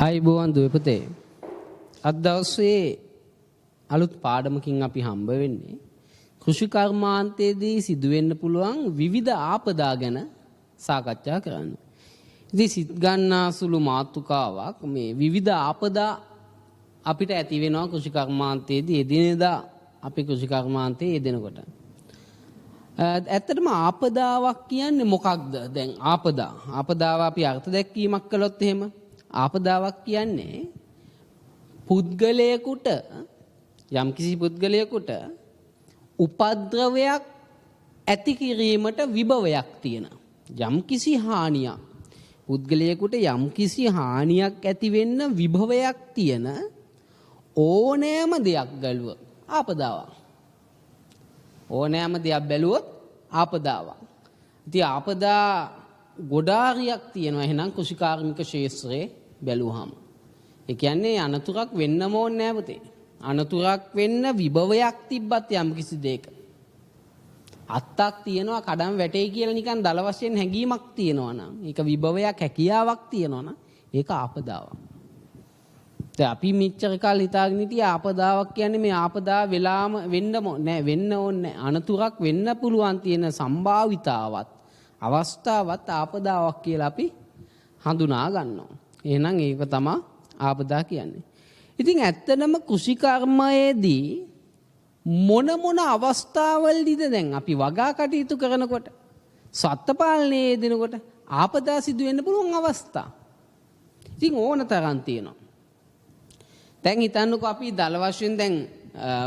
ආයුබෝවන් දුවේ පුතේ. අද දවසේ අලුත් පාඩමකින් අපි හම්බ වෙන්නේ කෘෂි කර්මාන්තයේදී සිදුවෙන්න පුළුවන් විවිධ ආපදා ගැන සාකච්ඡා කරන්න. ඉතින් සිත් ගන්නාසුළු මාතෘකාවක් මේ විවිධ ආපදා අපිට ඇති වෙනවා කෘෂි කර්මාන්තයේදී එදිනෙදා අපි කෘෂි කර්මාන්තයේ යෙදෙනකොට. ඇත්තටම ආපදාවක් කියන්නේ මොකක්ද? දැන් ආපදාව අපි අර්ථ දැක්වීමක් කළොත් එහෙම ආපදාවක් කියන්නේ පුද්ගලයෙකුට යම්කිසි පුද්ගලයෙකුට උපද්‍රවයක් ඇති කිරීමට විභවයක් තියෙන යම්කිසි හානියක් පුද්ගලයෙකුට යම්කිසි හානියක් ඇති වෙන්න විභවයක් තියෙන ඕනෑම දෙයක් බැලුවොත් ආපදාවක්. ඕනෑම දෙයක් බැලුවොත් ආපදාවක්. ඉතින් ආපදා ගොඩාරියක් තියෙනවා එහෙනම් කෘෂිකාර්මික ක්ෂේත්‍රයේ බැලුවාම. ඒ කියන්නේ අනතුරක් වෙන්නම ඕනේ නෑ පුතේ. අනතුරක් වෙන්න විභවයක් තිබ්බත් යම් කිසි දෙයක. අත්තක් තියෙනවා කඩම් වැටේ කියලා නිකන් දල වශයෙන් හැඟීමක් තියෙනවා නම් ඒක විභවයක් හැකියාවක් තියෙනවා නම් ඒක ආපදාවක්. දැන් අපි මෙච්චර කාල හිතාගෙන හිටියේ ආපදාවක් කියන්නේ මේ ආපදා වෙලාම වෙන්න ඕනේ අනතුරක් වෙන්න පුළුවන් තියෙන සම්භාවිතාවත් අවස්ථාවත් ආපදාවක් කියලා අපි හඳුනා ගන්නවා. එහෙනම් ඒක තමයි ආපදා කියන්නේ. ඉතින් ඇත්තටම කෘෂි කර්මයේදී මොන අවස්ථාවලදීද දැන් අපි වගා කටයුතු කරනකොට සත්ත්ව පාලනයේ යෙදෙනකොට ආපදා සිදු වෙන්න පුළුවන් අවස්ථා. ඉතින් ඕන තරම් තියෙනවා. දැන් හිතන්නකෝ අපි දල වශයෙන් දැන්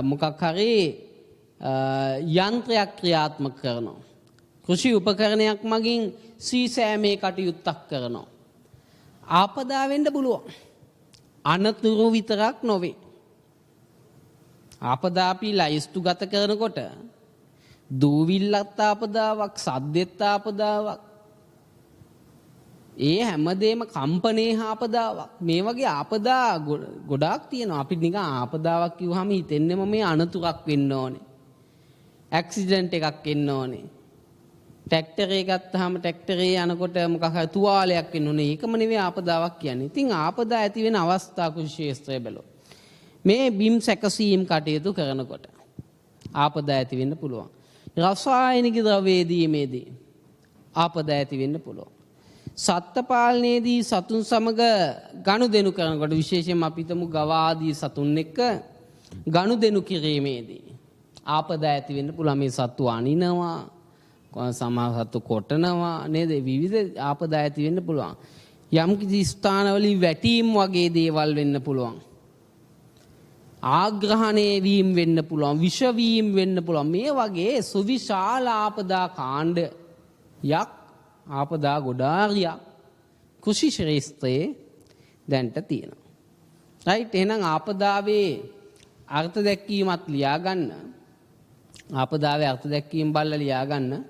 මොකක් හරි යන්ත්‍රයක් ක්‍රියාත්මක කරනවා. කෘෂි උපකරණයක් මගින් සීසෑමේ කටයුත්තක් කරනවා. ආපදා වෙන්න පුළුවන්. අනතුරු විතරක් නොවේ. ආපදා අපි ලයිස්තු ගත කරනකොට දූවිල්ලත් ආපදාවක්, සද්දෙත් ආපදාවක්. ඒ හැමදේම කම්පණේ ආපදාවක්. මේ වගේ ආපදා ගොඩාක් තියෙනවා. අපි නිකන් ආපදාවක් කිව්වහම හිතෙන්නේම මේ අනතුරක් වෙන්න ඕනේ. ඇක්සිඩන්ට් එකක් එන්න ඕනේ. ට්‍රැක්ටරේ ගත්තාම ට්‍රැක්ටරේ යනකොට මොකක් හරි තුවාලයක් වෙන්න ඕනේ. ඒකම නෙවෙයි ආපදාවක් කියන්නේ. ඉතින් ආපදා ඇති වෙන අවස්ථා කෘෂි ක්ෂේත්‍රය බැලුවොත් මේ බිම් සැකසීම් කටයුතු කරනකොට ආපදා ඇති වෙන්න පුළුවන්. රසායනික ද්‍රව්‍ය දීමේදී ආපදා ඇති වෙන්න පුළුවන්. සත්ත්ව පාලනයේදී සතුන් සමග ගනුදෙනු කරනකොට විශේෂයෙන්ම අපි හිතමු ගවාදී සතුන් එක්ක ගනුදෙනු කිරීමේදී ආපදා ඇති වෙන්න පුළුවන්. මේ සත්තු අනිනවා, සමහර සත්තු කොටනවා නේද? විවිධ ආපදා ඇති වෙන්න පුළුවන්. යම් කිසි ස්ථානවලින් වැටීම් වගේ දේවල් වෙන්න පුළුවන්. ආග්‍රහණය වීම වෙන්න පුළුවන්. විෂ වීම වෙන්න පුළුවන්. මේ වගේ සුවිශාල ආපදා කාණ්ඩයක් ආපදා ගොඩාරියක් කෘෂි ක්ෂේත්‍රයේ දැන්ට තියෙනවා. රයිට්. එහෙනම් ආපදාවේ අර්ථ දැක්වීමත් ලියා ගන්න. ආපදාවේ අර්ථ දැක්වීම බලලා ලියා ගන්න.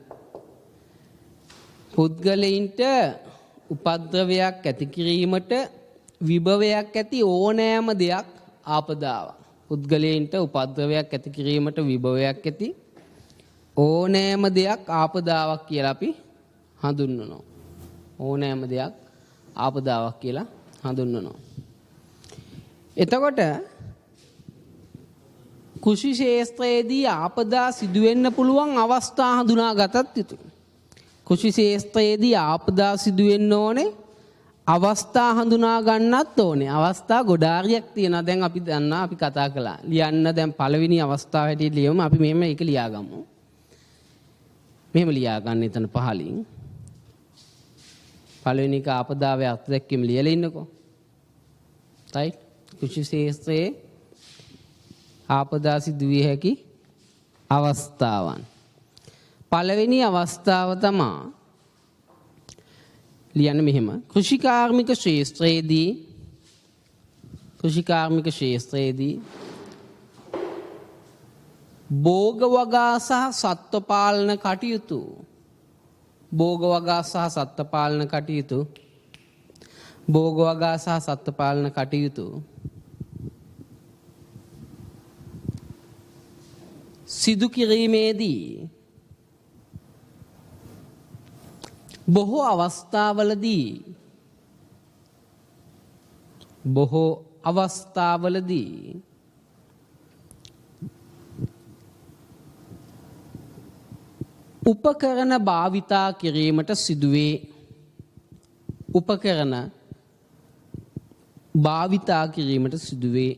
පුද්ගලයින්ට උපද්‍රවයක් ඇති කිරීමට විභවයක් ඇති ඕනෑම දෙයක් ආපදාවක්. පුද්ගලයින්ට උපද්‍රවයක් ඇති කිරීමට විභවයක් ඇති ඕනෑම දෙයක් ආපදාවක් කියලා අපි හඳුන්වනවා. ඕනෑම දෙයක් ආපදාවක් කියලා හඳුන්වනවා. එතකොට කෘෂි ක්ෂේත්‍රයේදී ආපදා සිදුවෙන්න පුළුවන් අවස්ථා හඳුනා ගතත් යුතුයි. කෘෂි ක්ෂේත්‍රයේදී ආපදා සිදුවෙන්න ඕනේ අවස්ථා හඳුනා ගන්නත් ඕනේ. අවස්ථා ගොඩාරියක් තියෙනවා. දැන් අපි දන්නා අපි කතා කළා. ලියන්න දැන් පළවෙනි අවස්ථාව හැටියට ලියමු. අපි මෙහෙම ඒක ලියා ගමු. මෙහෙම ලියා ගන්න එතන පහලින්. පළවෙනි එක ආපදාවේ අර්ථ දැක්වීම ලියලා ඉන්නකෝ. රයිට්. කෘෂි ක්ෂේත්‍රයේ ආපදා සිදුවිය හැකි අවස්ථාවන්. පළවෙනි අවස්ථාව තමයි ලියන්න මෙහෙම. කෘෂිකාර්මික ක්ෂේත්‍රයේදී භෝග වගා සහ සත්ත්ව පාලන කටයුතු සිදු කිරීමේදී බොහෝ අවස්ථාවලදී බොහෝ අවස්ථාවලදී උපකරණ භාවිතා කිරීමට සිදුවේ. උපකරණ භාවිතා කිරීමට සිදුවේ.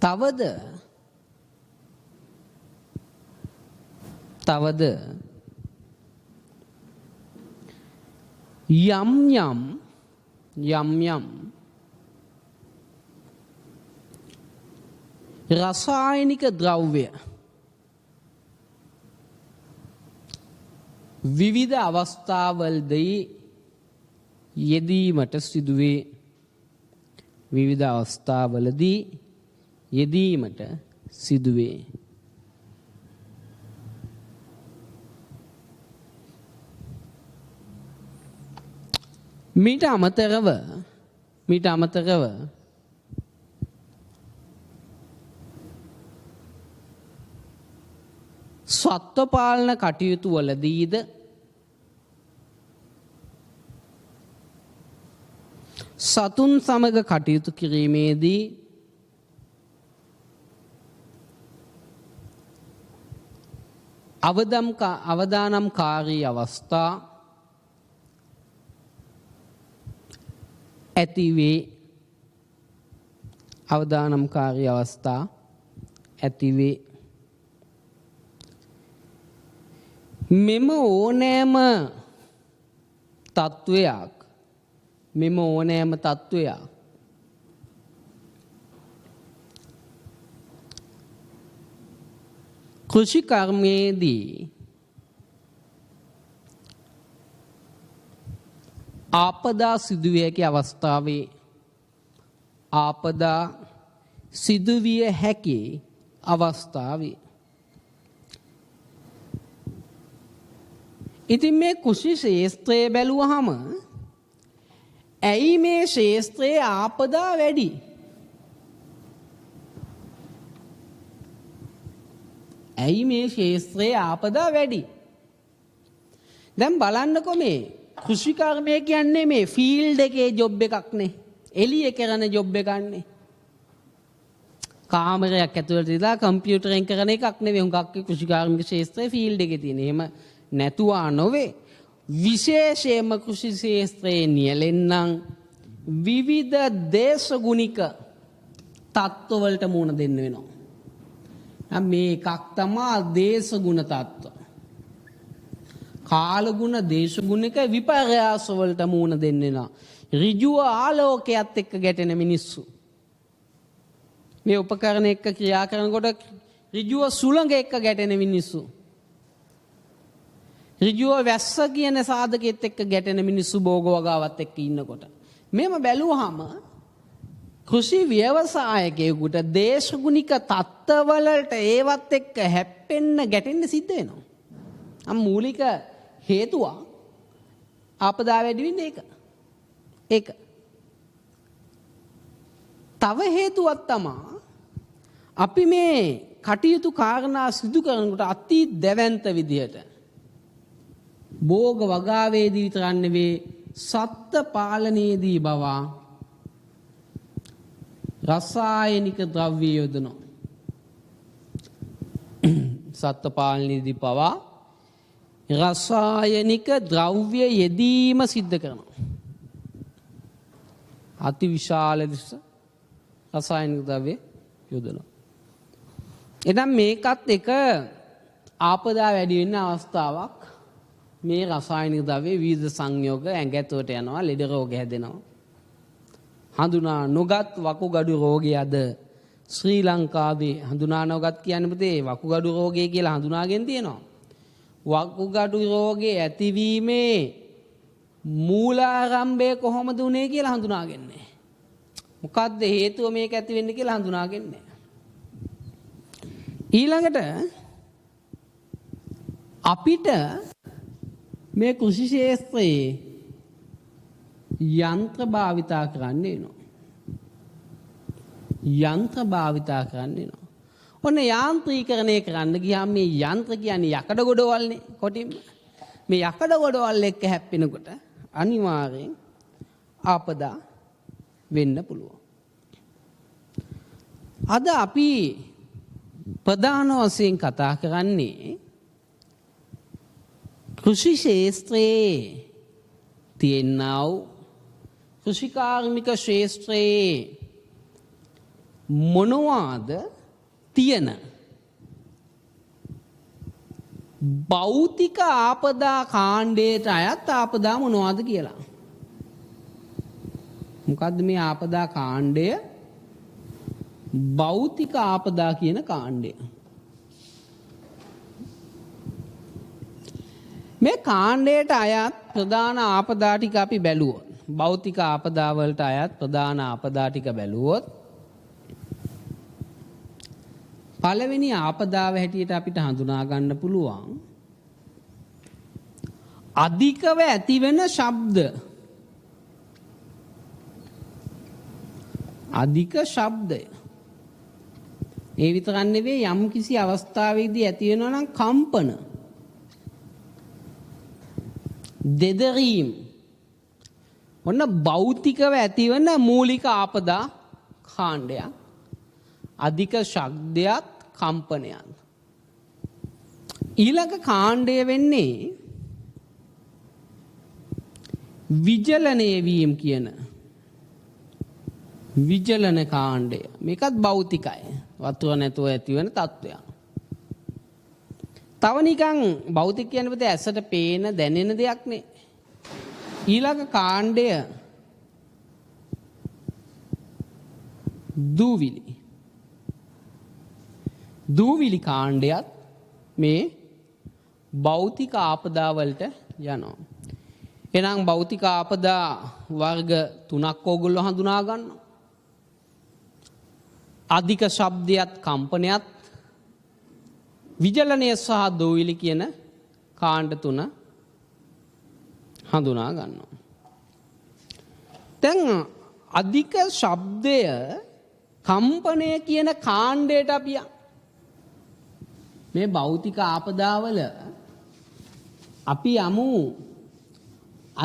තවද යම් යම් රසායනික ද්‍රව්‍ය විවිධ අවස්ථාවලදී යෙදීමට සිදුවේ. විවිධ අවස්ථාවලදී යෙදීමට සිදුවේ. මීට අමතරව සත්ව පාලන කටයුතු වලදීද සතුන් සමග කටයුතු කිරීමේදී අවදානම්කාරී අවස්ථා ඇතිවේ. අවදානම්කාරී අවස්ථා ඇතිවේ. මෙම ඕනෑම තත්ත්වයක් කෘෂිකර්මයේදී ආපදා සිදුවිය හැකි අවස්ථාවේ ආපදා සිදුවිය හැකි අවස්ථාවේ ඉතින් මේ කෘෂි ක්ෂේත්‍රය බැලුවහම ඇයි මේ ක්ෂේත්‍රයේ ආපදා වැඩි? ඇයි මේ ක්ෂේත්‍රයේ ආපදා වැඩි? දැන් බලන්නකො මේ කෘෂිකර්මය කියන්නේ මේ ෆීල්ඩ් එකේ ජොබ් එකක් නේ. එළියේ කරන ජොබ් එකක් නේ. කාමරයක් ඇතුළට ඉඳලා කම්පියුටරෙන් කරන එකක් නෙවෙයි. හුඟක් කෘෂිකාර්මික ක්ෂේත්‍රයේ ෆීල්ඩ් එකේ තියෙන. එහෙම නැතුවා නොවේ. විශේෂයෙන්ම කෘෂි ක්ෂේත්‍රයේ නියැලෙන්නම් විවිධ දේශගුණික තත්ත්වවලට මුහුණ දෙන්න වෙනවා. මේ එකක් තමයි දේශගුණ තත්ත්ව. කාලගුණ දේශගුණික විපර්යාස වලට මුහුණ දෙන්න වෙනවා. ඍජුව ආලෝකයත් එක්ක ගැටෙන මිනිස්සු. මේ උපකරණ එක්ක ක්‍රියා කරනකොට ඍජුව සුළඟ එක්ක ගැටෙන මිනිස්සු. ඍජුව වැස්ස කියන සාධකෙත් එක්ක ගැටෙන මිනිස්සු භෝග වගාවත් එක්ක ඉන්නකොට. මේව බැලුවහම කෘෂි ව්‍යවසායකයෙකුට දේශගුණික තත්ත්වවලට ඒවත් එක්ක හැප්පෙන්න ගැටෙන්න සිද්ධ වෙනවා. මූලික හේතුව ආපදා වැඩි වෙන්නේ ඒක. තව හේතුවක් තමයි අපි මේ කටයුතු කාරණා සිදු කරනකොට අති දැවැන්ත විදියට භෝග වගාවේදී විතරක් නෙවෙයි සත්ත්ව පාලනයේදී බවා රසායනික ද්‍රව්‍ය යොදනවා. සත්ත්ව පාලනයේදී පවා රසායනික ද්‍රව්‍ය යෙදීම සිද්ධ කරනවා. අති විශාල ලෙස රසායනික ද්‍රව්‍ය යොදනවා. එනම් මේකත් එක ආපදා වැඩි වෙන අවස්ථාවක්. මේ රසායනික ද්‍රව්‍ය විවිධ සංයෝග ඇඟ ඇතුළට යනවා, ලෙඩ රෝග හැදෙනවා. හඳුනා නොගත් වකුගඩු රෝගය අද ශ්‍රී ලංකාවේ හඳුනා නොගත් කියන්නේ පුතේ වකුගඩු රෝගය කියලා හඳුනාගෙන තියෙනවා. වකුගඩු රෝගේ ඇතිවීමේ මූලාරම්භය කොහොමද උනේ කියලා හඳුනාගන්නේ. මොකද්ද හේතුව මේක ඇති වෙන්නේ කියලා හඳුනාගන්නේ. ඊළඟට අපිට මේ කෘෂි ක්ෂේත්‍රයේ යන්ත්‍ර භාවිතා කරන්න වෙනවා. ඔන්න යාන්ත්‍රීකරණය කරන්න ගියාම මේ යන්ත්‍ර කියන්නේ යකඩ ගොඩවල්නේ කොටින්ම. මේ යකඩ ගොඩවල් එක්ක හැප්පෙනකොට අනිවාර්යෙන් ආපදා වෙන්න පුළුවන්. අද අපි ප්‍රධාන වශයෙන් කතා කරන්නේ කෘෂි ක්ෂේත්‍රයේ තියෙනා වූ කෘෂිකාර්මික ක්ෂේත්‍රයේ මොනවාද තියෙන භෞතික ආපදා කාණ්ඩයට අයත් ආපදා මොනවාද කියලා. මොකද්ද මේ ආපදා කාණ්ඩය? භෞතික ආපදා කියන කාණ්ඩය. මේ කාණ්ඩයට අයත් ප්‍රධාන ආපදා ටික අපි බැලුවොත්, භෞතික ආපදා වලට අයත් ප්‍රධාන ආපදා ටික බැලුවොත්, පළවෙනි ආපදාව හැටියට අපිට හඳුනා ගන්න පුළුවන් අධිකව ඇතිවෙන ශබ්ද. අධික ශබ්දය. ඒ විතරක් නෙවෙයි, යම් කිසි අවස්ථාවකදී ඇති වෙනවා නම් කම්පන, දෙදරීම්. ඔන්න භෞතිකව ඇතිවන මූලික ආපදා කාණ්ඩයක්. අධික ශබ්දයක්, කම්පනයක්. ඊළඟ කාණ්ඩය වෙන්නේ විචලනය වීම කියන විචලන කාණ්ඩය. මේකත් භෞතිකයි. වතුර නැතුව ඇතිවන තත්ත්වයක්. තව නිකන් භෞතික කියන්නේ පුතේ ඇසට පේන දැනෙන දෙයක් නේ. ඊළඟ කාණ්ඩය දූවිලි. දූවිලි කාණ්ඩයත් මේ භෞතික ආපදා වලට යනවා. එහෙනම් භෞතික ආපදා වර්ග 3ක් ඕගොල්ලෝ හඳුනා ගන්නවා. අධික ශබ්දයත්, කම්පනයත්, විචලනය සහ දූවිලි කියන කාණ්ඩ 3 හඳුනා ගන්නවා. දැන් අධික ශබ්දය, කම්පනය කියන කාණ්ඩයට අපි මේ භෞතික ආපදාවල අපි යමු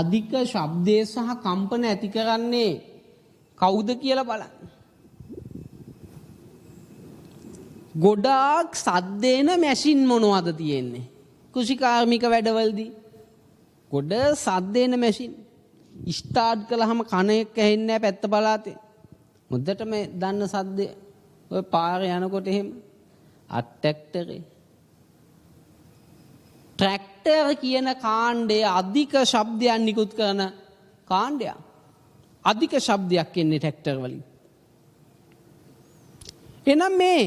අධික ශබ්දය සහ කම්පන ඇති කරන්නේ කවුද කියලා බලන්න. ගොඩාක් සද්දේන මැෂින් මොනවද තියෙන්නේ? කෘෂිකාර්මික වැඩවලදී ගොඩ සද්දේන මැෂින්. ස්ටාර්ට් කළාම කන එක ඇහෙන්නේ නැහැ පැත්ත පළාතේ. මුද්දට මේ දන්න සද්දේ ඔය පාරේ යනකොට එහෙම අට්ටැක්ටරේ. ට්‍රැක්ටර් කියන කාණ්ඩය අධික ශබ්දයන් නිකුත් කරන කාණ්ඩයක්. අධික ශබ්දයක් එන්නේ ට්‍රැක්ටර් වලින්. එනම් මේ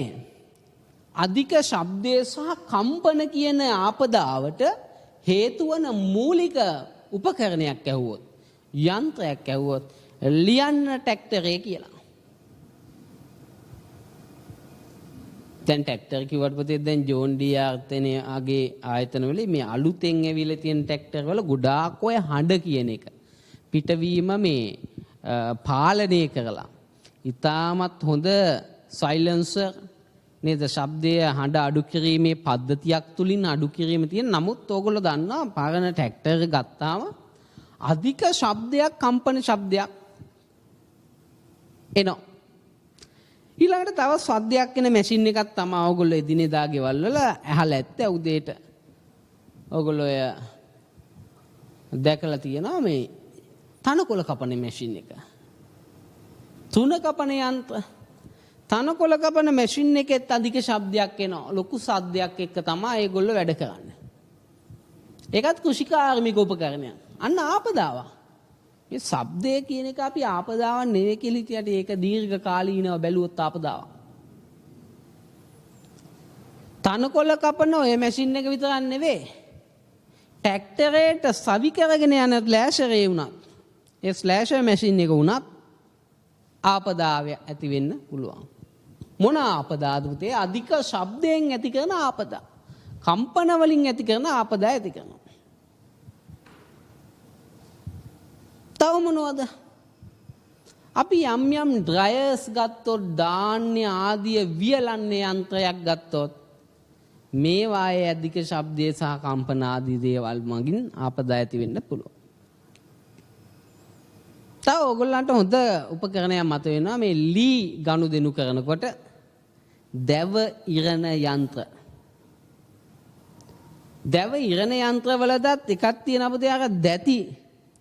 අධික ශබ්දය සහ කම්පන කියන ආපදාවට හේතු වන මූලික උපකරණයක් ඇහුවොත්, යන්ත්‍රයක් ඇහුවොත් ලියන්න ට්‍රැක්ටරේ කියලා. දැන් ට්‍රැක්ටර් කිව්වට පස්සේ දැන් ජෝන් ඩීර් ආගේ ආයතනවල මේ අලුතෙන් ඇවිල්ලා තියෙන ට්‍රැක්ටර් වල ගොඩාක් ඔය හඬ කියන එක පිටවීම මේ පාලනය කරලා ඉතාමත් හොඳ සයිලන්සර් නේද, ශබ්දය හඬ අඩු කිරීමේ පද්ධතියක් තුලින් අඩු කිරීම තියෙන. නමුත් ඕගොල්ලෝ දන්නවා පරණ ට්‍රැක්ටර් ගත්තාම අධික ශබ්දයක්, කම්පන ශබ්දයක් එනවා. ඊළඟට තව සද්දයක් එන මැෂින් එකක් තමයි ඕගොල්ලෝ එදිනෙදා ගෙවල් වල ඇහලා ඇත්ත. උදේට ඕගොල්ලෝ දැකලා තියෙනවා මේ තනකොළ කපන මැෂින් එක. තුන කපන යන්ත්‍ර. තනකොළ කපන මැෂින් එකෙත් අධික ශබ්දයක් එනවා. ලොකු සද්දයක් එක්ක තමයි ඒගොල්ලෝ වැඩ කරන්නේ. ඒකත් කෘෂිකාර්මික උපකරණයක්. අන්න ආපදාවක්. මේ ශබ්දය කියන එක අපි ආපදාවක් නෙවෙයි කියලා හිටියට ඒක දීර්ඝ කාලීනව බැලුවොත් ආපදාවක්. තනකොළ කපන ඔය මැෂින් එක විතරක් නෙවෙයි. ට්‍රැක්ටරේට සවි කරගෙන යන ස්ලෑෂරේ වුණත්, ඒ ස්ලෑෂර් මැෂින් එක වුණත් ආපදාව ඇති වෙන්න පුළුවන්. මොන ආපදාද පුතේ? අධික ශබ්දයෙන් ඇති කරන ආපදා. කම්පන වලින් ඇති කරන ආපදා ඇති කරනවා. තව මොනවද? අපි යම් යම් ඩ්‍රයර්ස් ගත්තොත්, ධාන්‍ය ආදිය වියලන්නේ යන්ත්‍රයක් ගත්තොත් මේ වායේ අධික ශබ්දය සහ කම්පන ආදී දේවල් මගින් ආපදා ඇති වෙන්න පුළුවන්. තව ඕගොල්ලන්ට හොඳ උපකරණයක් මත වෙනවා මේ ලී ගනුදෙනු කරනකොට දැව ඉරණ යන්ත්‍ර. දැව ඉරණ යන්ත්‍රවලදත් එකක් තියෙන අපතේ අර දැති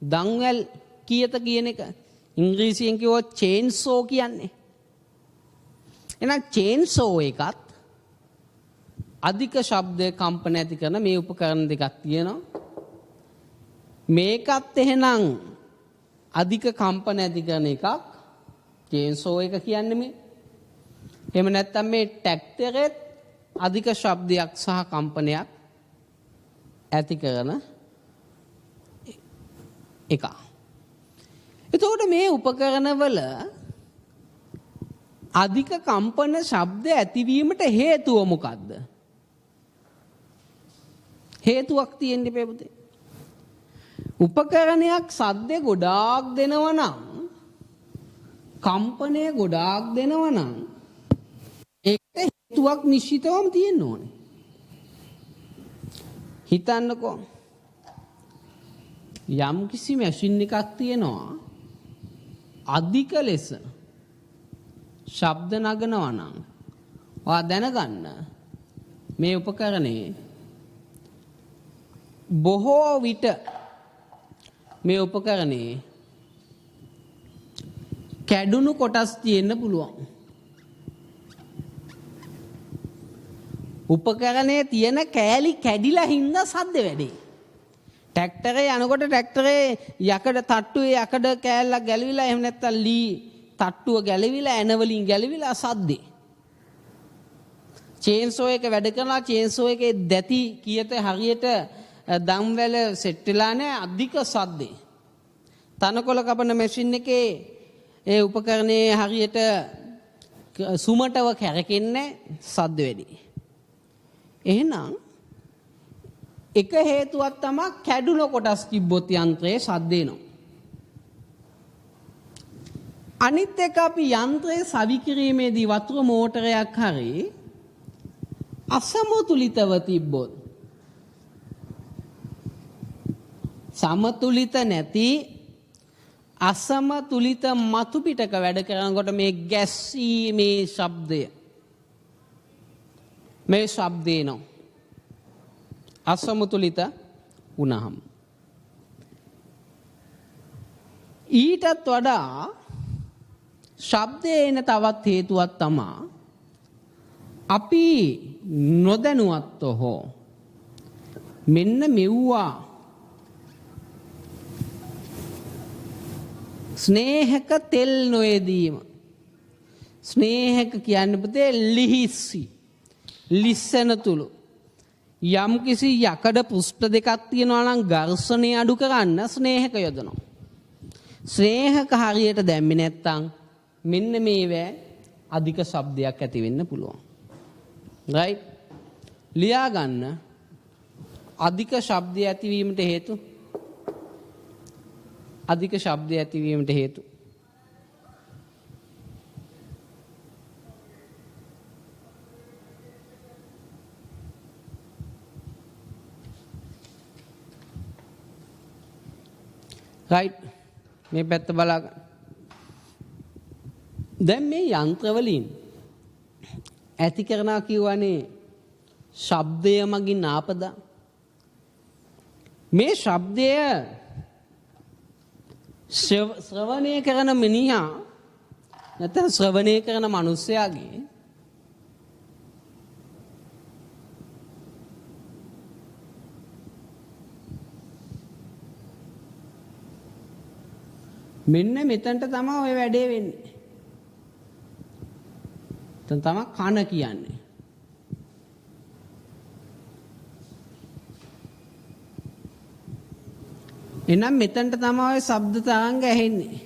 දන්වැල් කියත කියන එක. ඉංග්‍රීසියෙන් කිව්වොත් චේන්සෝ කියන්නේ. එහෙනම් චේන්සෝ එකත් අධික ශබ්ද කම්පන ඇති කරන මේ උපකරණ දෙකක් තියෙනවා. මේකත් එහෙනම් අධික කම්පන ඇති කරන එකක්. චේන්සෝ එක කියන්නේ මේ. එහෙම නැත්නම් මේ ට්‍රැක්ටරෙත් අධික ශබ්දයක් සහ කම්පනයක් ඇති කරන එක. එතකොට මේ උපකරණවල අධික කම්පන ශබ්ද ඇතිවීමට හේතුව මොකක්ද? හේතුවක් තියෙන්න ඉපේ පුතේ. උපකරණයක් සද්ද ගොඩාක් දෙනවා නම් කම්පනය ගොඩාක් දෙනවා නම් ඒකට හේතුවක් නිශ්චිතවම තියෙන්න ඕනේ. හිතන්නකෝ යම් කිසි මැෂින් එකක් තියෙනවා අධික ලෙස ශබ්ද නගනවා නම් ඔයා දැනගන්න මේ උපකරණේ බොහෝ විට මේ උපකරණේ කැඩුණු කොටස් තියෙන්න පුළුවන්. උපකරණයේ තියෙන කෑලි කැඩිලා හින්දා සද්ද වැඩි. ට්‍රැක්ටරේ යනකොට ට්‍රැක්ටරේ යකඩ තට්ටුවේ යකඩ කෑල්ලක් ගැලවිලා එහෙම නැත්නම් ලී තට්ටුව ගැලවිලා ඇන වලින් ගැලවිලා සද්දේ. චේන්සෝ එක වැඩ කරනවා චේන්සෝ එකේ දැති කීයට හරියට දම්වැල සෙට් වෙලා නැහැ අධික සද්දේ. තනකොළ කපන මැෂින් එකේ ඒ උපකරණයේ හරියට සුමටව කැරකෙන්නේ සද්ද වැඩි. එහෙනම් එක හේතුවක් තමයි කැඩුන කොටස් තිබ්බොත් යන්ත්‍රයේ සද්ද එනවා. අනිත් එක අපි යන්ත්‍රයේ සවි කිරීමේදී වතුර මෝටරයක් හරි අසමතුලිතව තිබ්බොත් සමතුලිත නැති අසමතුලිත මතු පිටක වැඩ කරනකොට මේ ගැස්සීමේ ශබ්දය මේ ශබ්දේ නෝ අසමතුලිත වුණාම ඊටත් වඩා ශබ්දේ එන තවත් හේතුවක් තමයි අපි නොදැනුවත්ව හෝ මෙන්න මෙව්වා ස්නේහක තෙල් නොයදීම. ස්නේහක කියන්නේ පුතේ ලිහිස්සි ලිස්සන තුළු යම් කිසි යකඩ පුෂ්ඨ දෙකක් තියෙනවා නම් ඝර්ෂණය අඩු කරන්න ස්නේහක යොදනවා. ස්නේහක හරියට දැම්මේ නැත්තම් මෙන්න මේවැ අධික ශබ්දයක් ඇති වෙන්න පුළුවන්. right? ලියා ගන්න අධික ශබ්දය ඇතිවීමට හේතු අධික ශබ්දය ඇතිවීමට හේතු right මේ පැත්ත බලාගන්න. දැන් මේ යන්ත්‍රවලින් ඇති කරනවා කියවනේ ශබ්දය මගින් ආපදා. මේ ශබ්දය ශ්‍රවණය කරන මිනිහා නැත්නම් ශ්‍රවණය කරන මිනිසයාගේ මෙන්න මෙතනට තමයි ඔය වැඩේ වෙන්නේ. එතන තමයි කන කියන්නේ. එහෙනම් මෙතනට තමයි ඔය ශබ්ද තරංග ඇහෙන්නේ.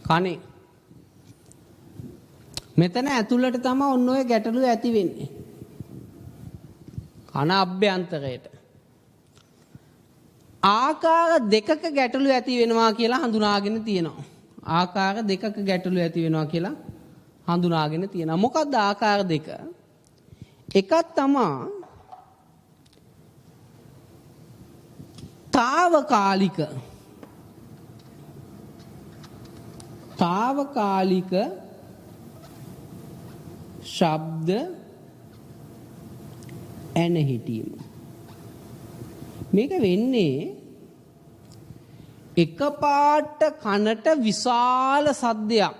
කනේ. මෙතන ඇතුළට තමයි ඔන්න ඔය ගැටලුව ඇති වෙන්නේ. කන අභ්‍යන්තරයට. ආකාර දෙකක ගැටලු ඇති වෙනවා කියලා හඳුනාගෙන තියෙනවා. ආකාර දෙකක ගැටලු ඇති වෙනවා කියලා හඳුනාගෙන තියෙනවා. මොකක්ද ආකාර දෙක? එකක් තමයි తాවකාලික ශබ්ද ඇන හිටීම. මේක වෙන්නේ එකපාරට කනට විශාල සද්දයක්.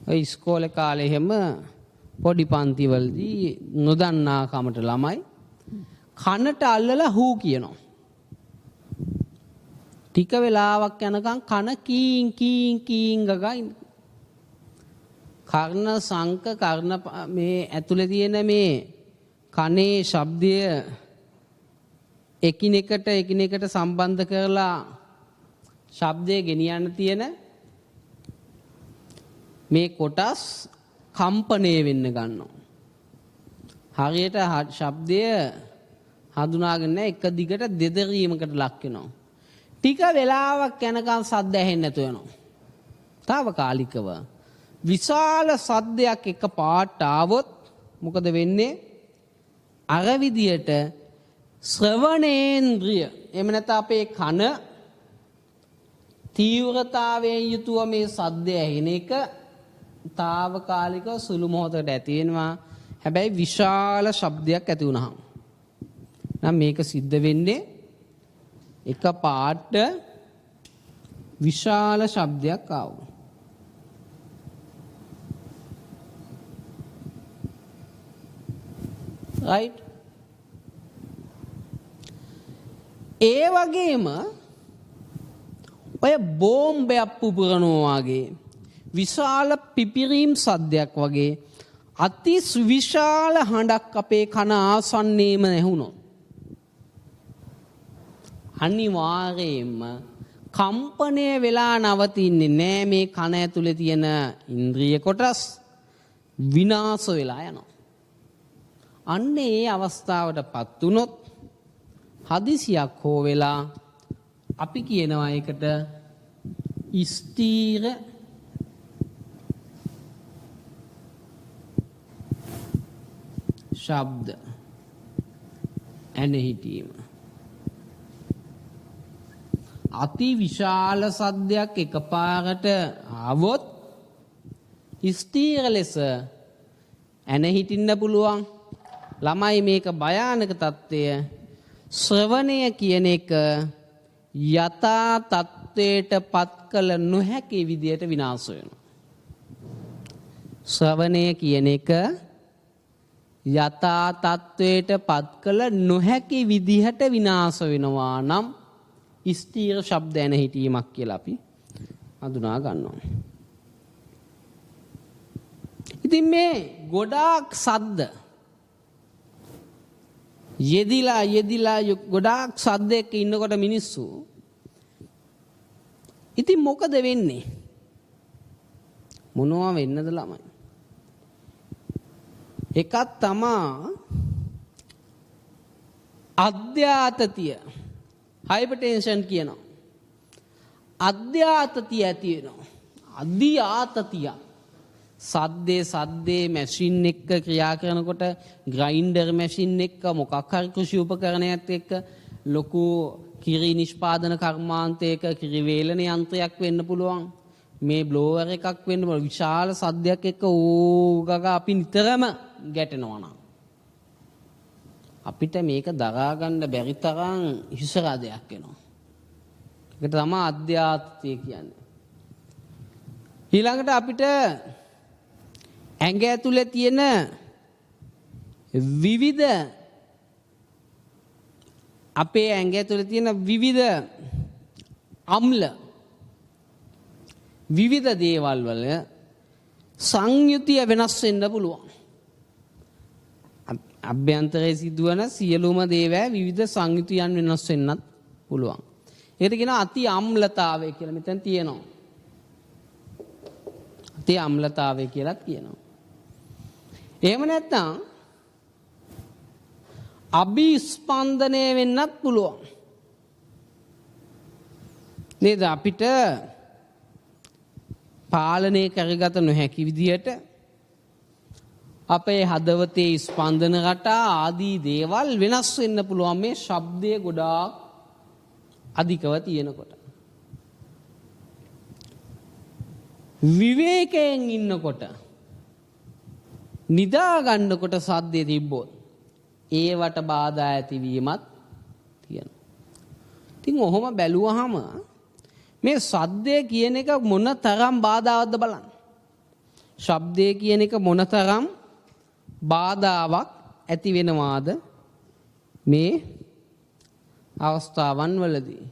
ඔය ඉස්කෝලේ කාලේ හැම පොඩි පන්තිවලදී නොදන්නා කමට ළමයි කනට අල්ලලා හූ කියනවා. ටික වෙලාවක් යනකම් කන කීන් කීන් කීන් ගගා කර්ණ සංක කර්ණ මේ ඇතුලේ තියෙන මේ කනේ ශබ්දය එකිනෙකට සම්බන්ධ කරලා ශබ්දය ගෙනියන්න තියෙන මේ කොටස් කම්පණය වෙන්න ගන්නවා. හරියට ශබ්දය හඳුනාගෙන එක දිගට දෙදරීමකට ලක් වෙනවා. ටික වෙලාවක් යනකම් සද්ද ඇහෙන්නේ නැතු වෙනවා. తాවකාලිකව විශාල සද්දයක් එක පාට ආවොත් මොකද වෙන්නේ? අර විදියට ශ්‍රවණේන්ද්‍රිය එහෙම නැත්නම් අපේ කන තීව්‍රතාවයෙන් යුතුව මේ සද්දය ඇහෙන එක తాවකාලිකව සුළු මොහොතකට ඇති වෙනවා. හැබැයි විශාල ශබ්දයක් ඇති වුණාම නම් මේක සිද්ධ වෙන්නේ එක පාට විශාල ශබ්දයක් ආවොත්. right? ඒ වගේම ඔය බෝම්බයක් පුපුරනවා වගේ විශාල පිපිරීම් සද්දයක් වගේ අති විශාල හඬක් අපේ කන ආසන්නයේම ඇහුණොත් අනිවාර්යයෙන්ම කම්පණය වෙලා නවතින්නේ නෑ. මේ කන ඇතුලේ තියෙන ඉන්ද්‍රිය කොටස් විනාශ වෙලා යනවා. අන්න ඒ අවස්ථාවටපත් වුණොත් හදිසියක් හෝ වෙලා අපි කියනවා ඒකට ස්ථීර ශබ්ද ඇන හිටීම. අති විශාල සද්දයක් එකපාරට ආවොත් ස්ථීර ලෙස ඇන හිටින්න පුළුවන්. ළමයි මේක භයානක තත්ත්වය. ශ්‍රවණය කියන එක යථා තත්ත්වයට පත් කළ නොහැකි විදියට විනාශ වෙනවා. ශ්‍රවණය කියන එක යථා තත්ත්වයට පත් කළ නොහැකි විදිහට විනාශ වෙනවා නම් ස්ථීර ශබ්ද ඇන හිටීමක් කියලා අපි හඳුනා ගන්නවා. ඉතින් මේ ගොඩාක් සද්ද යෙදිලා ගොඩාක් සද්දයක ඉන්නකොට මිනිස්සු ඉතින් මොකද වෙන්නේ? මොනවා වෙන්නද ළමයි? එකක් තමා අධ්‍යාතතිය හයිපර්ටෙන්ෂන් කියනවා. අධ්‍යාතතිය ඇති වෙනවා. අධ්‍යාතතිය සද්දේ මැෂින් එක්ක ක්‍රියා කරනකොට ග්‍රයින්ඩර් මැෂින් එක්ක මොකක් හරි කෘෂි උපකරණයක් එක්ක ලොකු කිරි නිෂ්පාදන කර්මාන්තයක කිරි වේලන යන්ත්‍රයක් වෙන්න පුළුවන්. මේ බ්ලෝවර් එකක් වෙන්න පුළුවන්. විශාල සද්දයක් එක්ක ඕගගා අපි නිතරම ගැටෙනවා නම් අපිට මේක දරා ගන්න බැරි තරම් හිසරදයක් වෙනවා. ඒකට තමයි අධ්‍යාත්මය කියන්නේ. ඊළඟට අපිට ඇඟ ඇතුලේ තියෙන විවිධ අපේ ඇඟ ඇතුලේ තියෙන විවිධ අම්ල විවිධ දේවල් වල සංයුතිය වෙනස් වෙන්න පුළුවන්. අභ්‍යන්තරයේ සිදුවන සියලුම දේවල් විවිධ සංයුතියන් වෙනස් වෙන්නත් පුළුවන්. ඒකට කියනවා අති අම්ලතාවය කියලා මෙතන තියෙනවා. අති අම්ලතාවය කියලාත් කියනවා. එහෙම නැත්නම් අභිස්පන්දනය වෙන්නත් පුළුවන්. නේද අපිට පාලනය කරගත නොහැකි විදිහට අපේ හදවතේ ස්පන්දන රටා ආදී දේවල් වෙනස් වෙන්න පුළුවන් මේ ශබ්දය ගොඩාක් අධිකව තියෙනකොට. විවේකයෙන් ඉන්නකොට නිදා ගන්නකොට සද්දේ තිබ්බොත් ඒවට බාධා ඇතිවීමත් තියෙනවා. ඉතින් ඔහොම බැලුවහම මේ සද්දය කියන එක මොන තරම් බාධාවත්ද බලන්න. ශබ්දය කියන එක මොන තරම් බාධාවක් ඇති වෙනවාද මේ අවස්ථාවන් වලදී.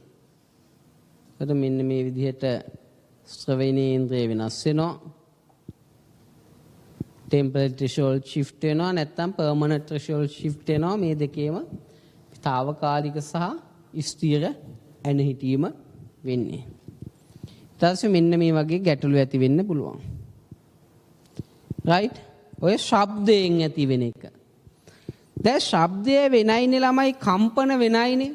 ඒකට මෙන්න මේ විදිහට ශ්‍රවණේන්ද්‍රය වෙනස් වෙනවා. ටෙම්පරරි threshold shift වෙනවා නැත්නම් permanent threshold shift වෙනවා. මේ දෙකේම తాවකාලික සහ ස්ථිර ඇන හිටීම වෙන්නේ. ඊට පස්සේ මෙන්න මේ වගේ ගැටලු ඇති වෙන්න පුළුවන්. right? ඔය ශබ්දයෙන් ඇති වෙන එක. දැන් ශබ්දය වෙනයිනේ ළමයි කම්පන වෙනයිනේ.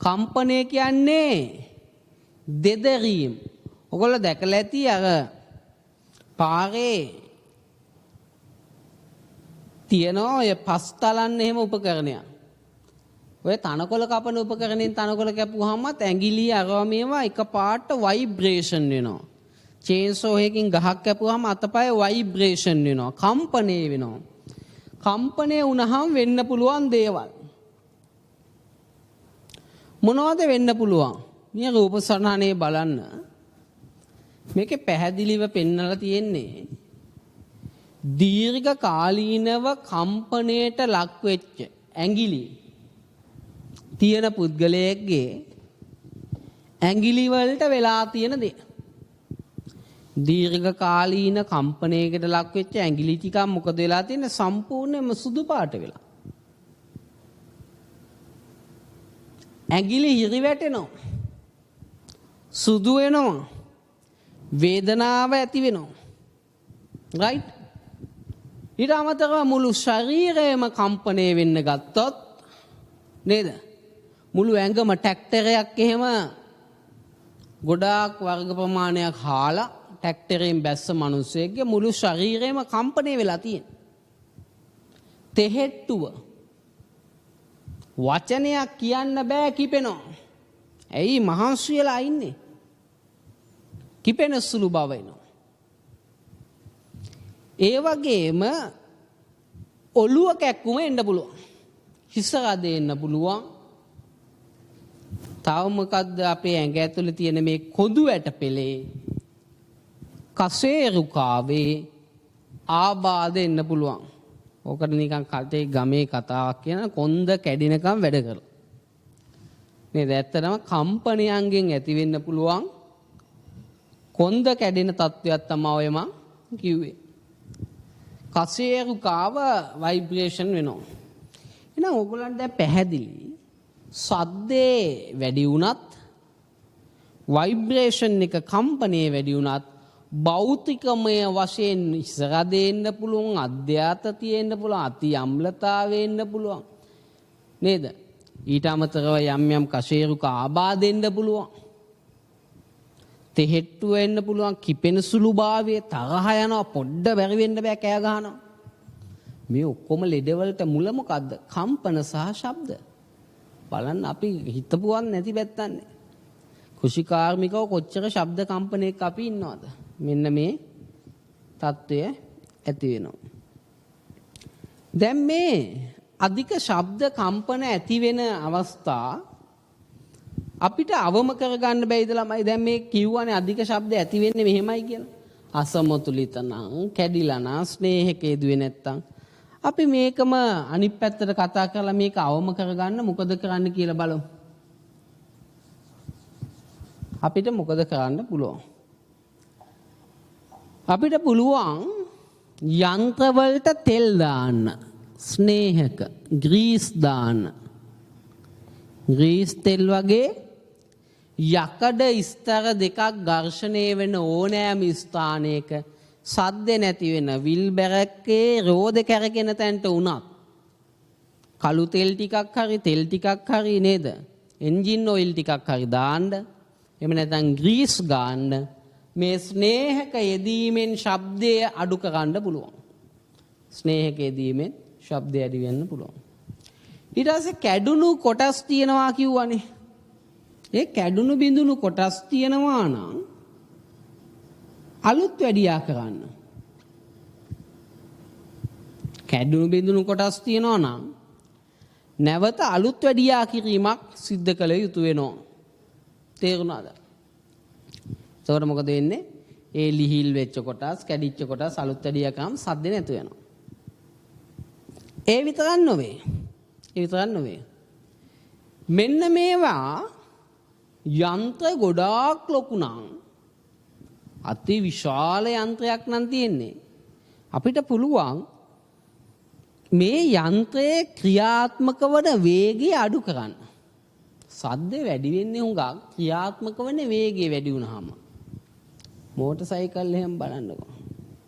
කම්පනය කියන්නේ දෙදරීම්. ඔයගොල්ලෝ දැකලා ඇති අර පාරේ තියෙන ඔය පස් තලන්න එහෙම උපකරණයක්. ඔය තනකොළ කපන උපකරණයෙන් තනකොළ කැපුවාමත් ඇඟිලි අරව මේවා එකපාරට ভাইබ්‍රේෂන් වෙනවා. චේන්සෝ එකකින් ගහක් කැපුවාම අතපය ভাইබ්‍රේෂන් වෙනවා. කම්පණය වෙනවා. කම්පණය වුණාම වෙන්න පුළුවන් දේවල්. මොනවද වෙන්න පුළුවන්? මේ රූප සටහනේ බලන්න. මේකේ පැහැදිලිව පෙන්නලා තියෙන්නේ දීර්ඝ කාලීනව කම්පණයට ලක් වෙච්ච ඇඟිලි තියෙන පුද්ගලයෙක්ගේ ඇඟිලි වලට වෙලා තියෙන දේ. දීර්ඝ කාලීන කම්පණයකට ලක් වෙච්ච ඇඟිලි ටිකක් මොකද වෙලා තියෙන්නේ? සම්පූර්ණයෙන්ම සුදු පාට වෙලා. ඇඟිලි හිරි වැටෙනවා. සුදු වෙනවා. වේදනාව ඇති වෙනවා. right? ඊට අමතරව මුළු ශරීරයම කම්පණය වෙන්න ගත්තොත් නේද? මුළු ඇඟම ට්‍රැක්ටරයක් එහෙම ගොඩාක් වර්ග ප්‍රමාණයක් හාලා ට්‍රැක්ටරයෙන් බැස්ස මිනිස්සෙක්ගේ මුළු ශරීරයම කම්පණය වෙලා තියෙන. තෙහෙට්ටුව වචනයක් කියන්න බෑ කිපෙනවා. ඇයි මහන්සි වෙලා ඉන්නේ? කිපෙන සුළු බව එනවා. ඒ වගේම ඔළුව කැක්කුම එන්න පුළුවන්. හිස රදේ එන්න පුළුවන්. තව මොකද්ද අපේ ඇඟ ඇතුලේ තියෙන මේ කොඳු ඇටපෙලේ කසේරුකාවේ ආබාධ එන්න පුළුවන්. ඕකට නිකන් කටේ ගමේ කතාවක් කියන කොන්ද කැඩෙනකම් වැඩ කරලා. නේද? ඇත්තටම කම්පනයන්ගෙන් ඇති වෙන්න පුළුවන් කොන්ද කැඩෙන තත්ත්වයක් තමයි ඔය මං කිව්වේ. කසේරුකාව ভাইබ්‍රේෂන් වෙනවා. එහෙනම් ඕගොල්ලන්ට දැන් පැහැදිලි සද්දේ වැඩි වුණත් ভাইබ්‍රේෂන් එක කම්පනයේ වැඩි වුණත් භෞතිකමය වශයෙන් ඉස්සර දෙන්න පුළුවන් අධ්‍යාත තියෙන්න පුළුවන් අති අම්ලතාවය එන්න පුළුවන් නේද? ඊට අමතරව යම් යම් කශේරුක ආබාධ දෙන්න පුළුවන්. තෙහෙට්ටු වෙන්න පුළුවන් කිපෙන සුළු භාවයේ තරහ යනවා පොඩ්ඩ බැරි වෙන්න බෑ කෑ ගහනවා. මේ ඔක්කොම ලෙඩවලට මුල මොකද්ද? කම්පන සහ ශබ්ද. බලන්න අපි හිතපුවක් නැති පැත්තන්නේ. කෘෂිකාර්මිකව කොච්චර ශබ්ද කම්පනයක අපි ඉන්නවද? මෙන්න මේ తত্ত্বය ඇති වෙනවා. දැන් මේ අධික ශබ්ද කම්පන ඇති වෙන අවස්ථා අපිට අවම කරගන්න බැයිද ළමයි? දැන් මේ කිව්වනේ අධික ශබ්ද ඇති වෙන්නේ මෙහෙමයි කියලා. අසමතුලිත නම් කැඩිලා නම් ස්නේහකේ දුවේ නැත්තම් අපි මේකම අනිත් පැත්තට කතා කරලා මේක අවම කරගන්න මොකද කරන්න කියලා බලමු. අපිට මොකද කරන්න පුළුවන්? අපිට පුළුවන් යන්ත්‍රවලට තෙල් දාන්න, ස්නේහක ග්‍රීස් දාන්න. ග්‍රීස් තෙල් වගේ යකඩ ස්තර දෙකක් ඝර්ෂණය වෙන ඕනෑම ස්ථානයක සද්ද නැති වෙන විල් බැරක්කේ රෝද කැරගෙන තැනට උනත් කළු තෙල් ටිකක් හරි තෙල් ටිකක් හරි නේද? එන්ජින් ඔයිල් ටිකක් හරි දාන්න එහෙම නැත්නම් ග්‍රීස් ගන්න මේ ස්නේහක යෙදීමෙන් ශබ්දය අඩු කරන්න පුළුවන්. ස්නේහක යෙදීමෙන් ශබ්දය අඩු වෙන්න පුළුවන්. ඊට පස්සේ කැඩුණු කොටස් තියෙනවා කිව්වනේ. ඒ කැඩුණු බිඳුණු කොටස් තියෙනවා නම් අලුත් වැඩියා කරන්න. කැඩුණු බිඳුණු කොටස් තියෙනවා නම් නැවත අලුත් වැඩියා කිරීමක් සිද්ධ කළ යුතු වෙනවා. තේරුණාද? එතකොට මොකද වෙන්නේ? ඒ ලිහිල් වෙච්ච කොටස්, කැඩිච්ච කොටස් අලුත් වැඩියා කරාම සද්ද නැතු වෙනවා. ඒ විතරක් නෙවෙයි. මෙන්න මේවා යන්ත්‍ර ගොඩාක් ලොකු නම් අති විශාල යන්ත්‍රයක් නම් තියෙන්නේ. අපිට පුළුවන් මේ යන්ත්‍රයේ ක්‍රියාත්මක වන වේගය අඩු කරන්න. සද්ද වැඩි වෙන්නේ හුඟක් ක්‍රියාත්මක වන වේගය වැඩි වුණාම. මෝටර් සයිකල් එහෙම බලන්නකෝ.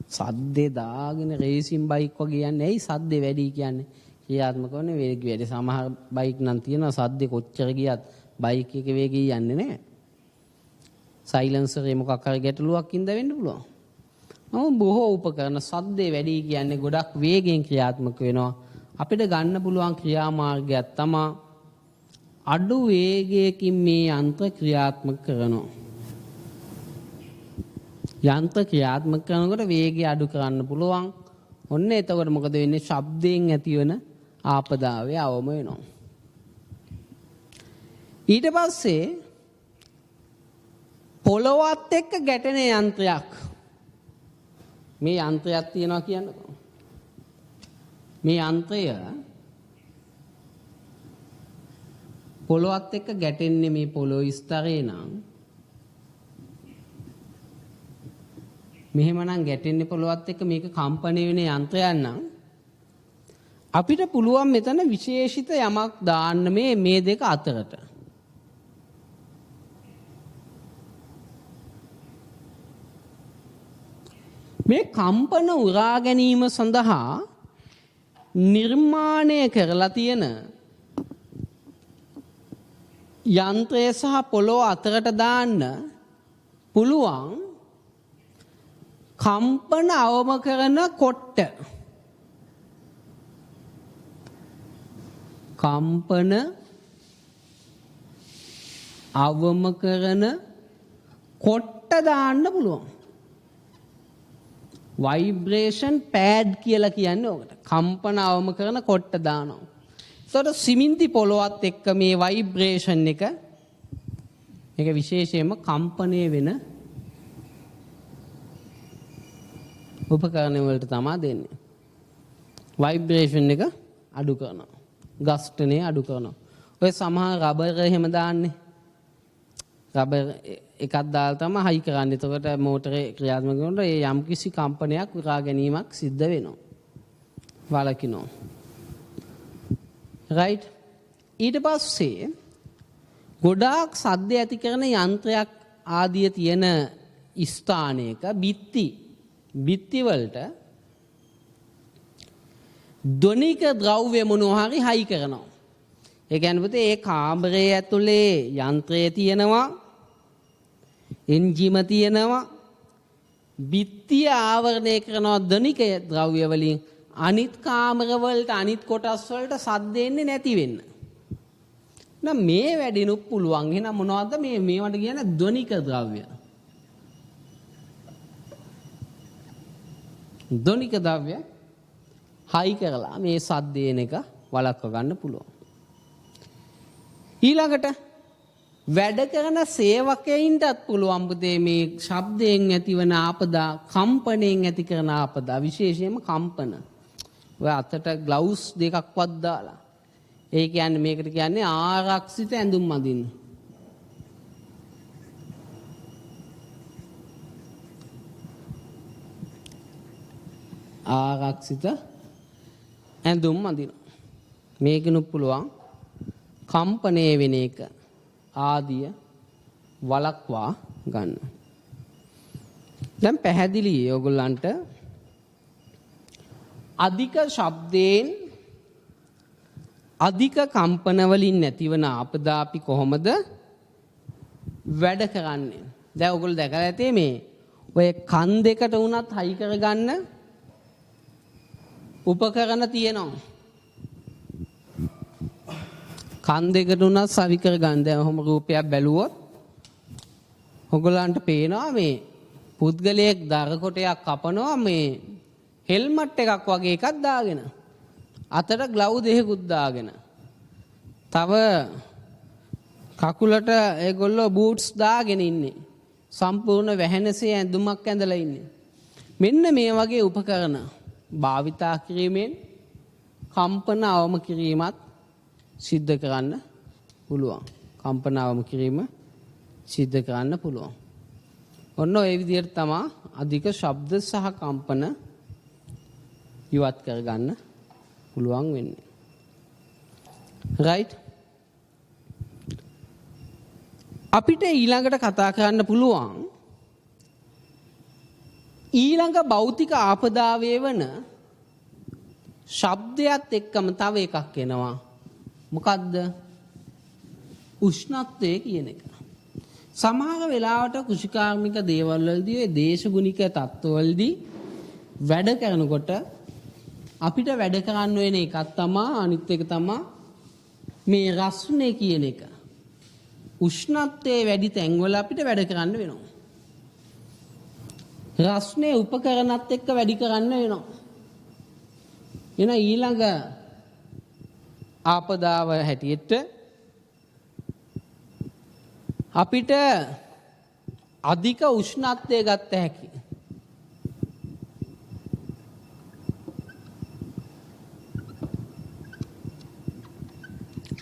සද්දේ දාගෙන රේසින් බයික් වගේ යන්නේ. ඇයි සද්දේ වැඩි කියන්නේ? ක්‍රියාත්මක වන වේගය වැඩි. සමහර බයික් නම් තියෙනවා සද්දේ කොච්චර ගියත් බයික් එකේ වේගය යන්නේ නැහැ. සයිලන්සරේ මොකක් හරි ගැටලුවක් ඉඳ වෙන්න පුළුවන්. බොහෝ උපකරණ සද්දේ වැඩි කියන්නේ ගොඩක් වේගෙන් ක්‍රියාත්මක වෙනවා. අපිට ගන්න පුළුවන් ක්‍රියාමාර්ගයක් තමයි අඩු වේගයකින් මේ යන්ත්‍ර ක්‍රියාත්මක කරනවා. යන්ත්‍ර ක්‍රියාත්මක කරනකොට වේගය අඩු කරන්න පුළුවන්. ඔන්න එතකොට මොකද වෙන්නේ? ශබ්දයෙන් ඇතිවන ආපදාවේ අවම වෙනවා. ඊට පස්සේ පොළොවත් එක්ක ගැටෙන යන්ත්‍රයක්. මේ යන්ත්‍රයක් තියනවා කියන්නකෝ. මේ යන්ත්‍රය පොළොවත් එක්ක ගැටෙන්නේ මේ පොළොව ස්තරේ නම් මෙහෙමනම් ගැටෙන්නේ පොළොවත් එක්ක මේක කම්පණය වෙන යන්ත්‍රයක් නම් අපිට පුළුවන් මෙතන විශේෂිත යමක් දාන්න මේ දෙක අතරට. මේ කම්පන උරා ගැනීම සඳහා නිර්මාණය කරලා තියෙන යන්ත්‍රය සහ පොළොව අතරට දාන්න පුළුවන් කම්පන අවම කරන කොට්ට. කම්පන අවම කරන කොට්ට දාන්න පුළුවන්. වයිබ්‍රේෂන් පෑඩ් කියලා කියන්නේ ඕකට. කම්පන අවම කරන කොට්ට දානවා. ඒකට සිමෙන්ති පොළොවත් එක්ක මේ වයිබ්‍රේෂන් එක මේක විශේෂයෙන්ම කම්පණය වෙන උපකරණ වලට තමයි දෙන්නේ. වයිබ්‍රේෂන් එක අඩු කරනවා. ගස්ඨනය අඩු කරනවා. ඔය සමහර රබර් එහෙම දාන්නේ. රබර් එකක් දාලා තමයි හයි කරන්නේ. එතකොට මෝටරේ ක්‍රියාත්මක කරනකොට ඒ යම්කිසි කම්පනයක් උරා ගැනීමක් සිද්ධ වෙනවා. වලකිනවා. රයිට්. ඊට පස්සේ ගොඩාක් සද්ද ඇති කරන යන්ත්‍රයක් ආදිය තියෙන ස්ථානයක බිත්ති වලට ධ්වනික ද්‍රව්‍ය මොනවා හරි හයි කරනවා. ඒ කියන්නේ පුතේ ඒ කාමරයේ ඇතුලේ යන්ත්‍රය තියෙනවා, එන්ජිම තියෙනවා, බිත්තිය ආවරණය කරනවා ධ්වනික ද්‍රව්‍ය වලින් අනිත් කාමර වලට අනිත් කොටස් වලට සද්ද එන්නේ නැති වෙන්න. නම් මේ වැඩිනුත් පුළුවන්. එහෙනම් මොනවද මේවට කියන්නේ ධ්වනික ද්‍රව්‍ය. ධ්වනික ද්‍රව්‍ය හයි කරලා මේ සද්ද එන එක වළක්ව ගන්න පුළුවන්. ඊළඟට වැඩ කරන සේවකයින්ටත් පුළුවන් පුතේ මේ ශබ්දයෙන් ඇතිවන ආපදා, කම්පණයෙන් ඇති කරන ආපදා, විශේෂයෙන්ම කම්පන. ඔය අතට ග්ලව්ස් දෙකක්වත් දාලා. ඒ කියන්නේ මේකට කියන්නේ ආරක්ෂිත ඇඳුම් අඳින්න. ආරක්ෂිත ඇඳුම් අඳින්න. මේකෙනුත් පුළුවන් කම්පණය වෙන එක ආදිය වළක්වා ගන්න. දැන් පැහැදිලි ඔයගොල්ලන්ට අධික ශබ්දයෙන් අධික කම්පන වලින් නැතිවන ආපදා අපි කොහොමද වැඩ කරන්නේ. දැන් ඔයගොල්ලෝ දැකලා ඇතේ මේ ඔය කන් දෙකට වුණත් හයි කරගන්න උපකරණ තියෙනවා. කන් දෙකට වුණත් සවි කරගන්න. දැන් ඔහොම රූපයක් බැලුවොත් ඔයගොල්ලන්ට පේනවා මේ පුද්ගලයෙක් දර කොටයක් කපනවා මේ හෙල්මට් එකක් වගේ එකක් දාගෙන. අතට ග්ලව් දෙකකුත් දාගෙන. තව කකුලට ඒගොල්ලෝ බූට්ස් දාගෙන ඉන්නේ. සම්පූර්ණ වැහෙනසේ ඇඳුමක් ඇඳලා ඉන්නේ. මෙන්න මේ වගේ උපකරණ භාවිතා කිරීමෙන් කම්පන අවම කිරීමත් සිද්ධ කරන්න පුළුවන්. කම්පන අවම කිරීම සිද්ධ කරන්න පුළුවන්. ඔන්න ඔය විදිහට තමයි අධික ශබ්ද සහ කම්පන ඉවත් කරගන්න පුළුවන් වෙන්නේ. right? අපිට ඊළඟට කතා කරන්න පුළුවන් ඊළඟ භෞතික ආපදාවේ වන ශබ්දයත් එක්කම තව එකක් එනවා. මොකද්ද? උෂ්ණත්වය කියන එක. සමහර වෙලාවට කෘෂිකාර්මික දේවල් වලදී ඒ දේශගුණික තත්ත්වවලදී වැඩ කරනකොට අපිට වැඩ කරන්න වෙන එකක් තමයි අනිත් එක තමයි මේ රස්නේ කියන එක. උෂ්ණත්වයේ වැඩි තැන්වල අපිට වැඩ කරන්න වෙනවා. රස්නේ උපකරණත් එක්ක වැඩි කරන්න වෙනවා. එන ඊළඟ ආපදාව හැටියට අපිට අධික උෂ්ණත්වය ගත හැකි.